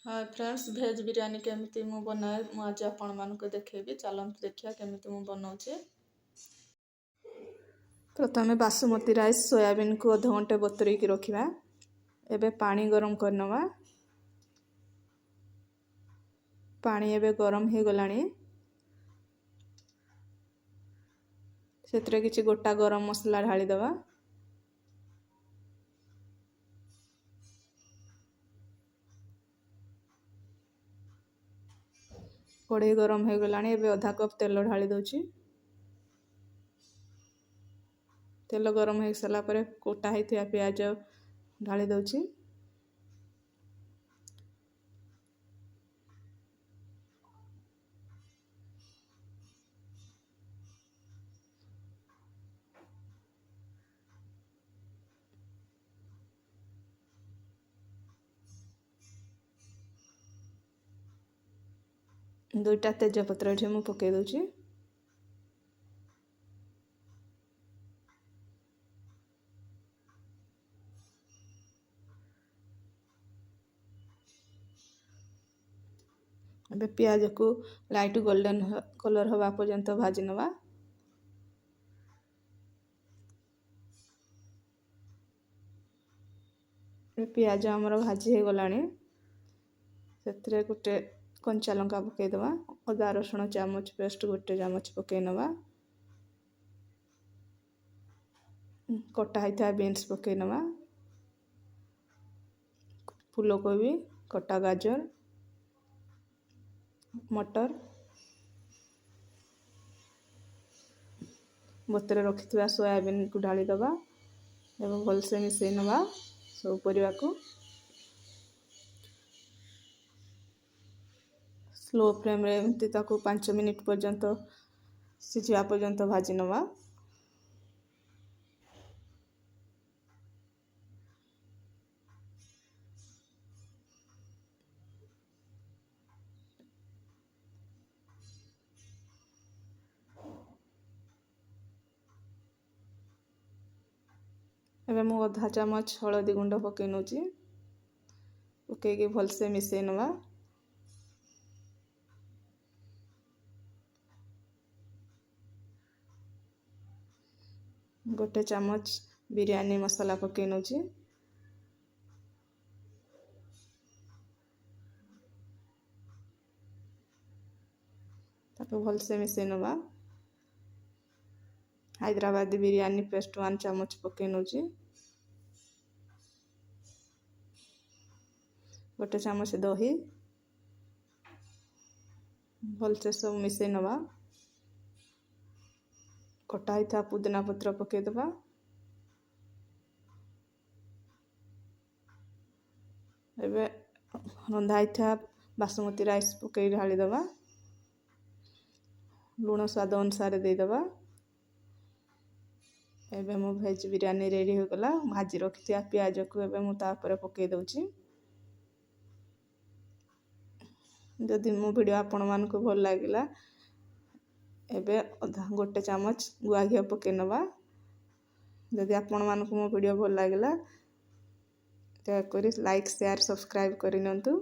Hi friends, भेज बिरयानी केमिति मु बनाए मु आज आपण मानक देखेबी। चलंतु देखिया केमिति मु बनाउछे। प्रथमे बासमती राइस सोयाबीन को आधा घंटे बतुरेई की रखिबा। एबे पानी गरम करनवा। पानी एबे गरम हे गलानी। सेतरे किछि गोटा गरम मसला ढाली दवा। कढ़ाई गरम हो गलानी। एबे आधा कप तेल ढाली दउची। तेल गरम हो सारा पर कोटा होइथिया प्याज ढाली दउची। दुईटा तेजपत्र एठी मु पके दउची। एबे प्याज को लाइट गोल्डन कलर हवा पर्यंत भाजी नवा। प्याज हमर भाजी हो गलानी। सेतरे गुटे कंचा लंका पके दवा। अदा रसुण चामच पेस्ट गोटे चामच पके नवा। कटा होइथा बीन्स पके नवा। फूलकोबी, कटा गाजर, मटर, बतरे रखिथिबा सोयाबीन को ढाली दवा एवं भलसे मिसई नवा सब परिवा को। स्लो फ्लेम रे एमती ताको 5 मिनिट पर्यंत सिझिया पर्यंत भाजी नवा। एबे मु आधा चामच हळदी गुंड पके नउची। पके के भलसे मिसई नवा। गोटे चामच बिरयानी मसाला पके नउची। ताको भलसे मिसई नवा। हैदराबादी बिरयानी पेस्ट 1 चामच पके नउची। गोटे चामच दही भलसे सब मिसई नवा। कटा होइथा पुदीना पत्र पके दबा। एबे रंधा होइथा बासमती राइस पके ढाली दबा। लूण स्वाद अनुसार दे दबा। एबे मो भेज बिरयानी रेडी हो गला। भाजी रखिथिया प्याज को एबे मु ता पर पके दउची। जदि मो वीडियो आपण मान को भल लागिला एबे गोटे चामच गुआ घिया पके नवा। जदि आपण मान को मो वीडियो भल लागिला दया करी लाइक शेयर सब्सक्राइब करि नंतु।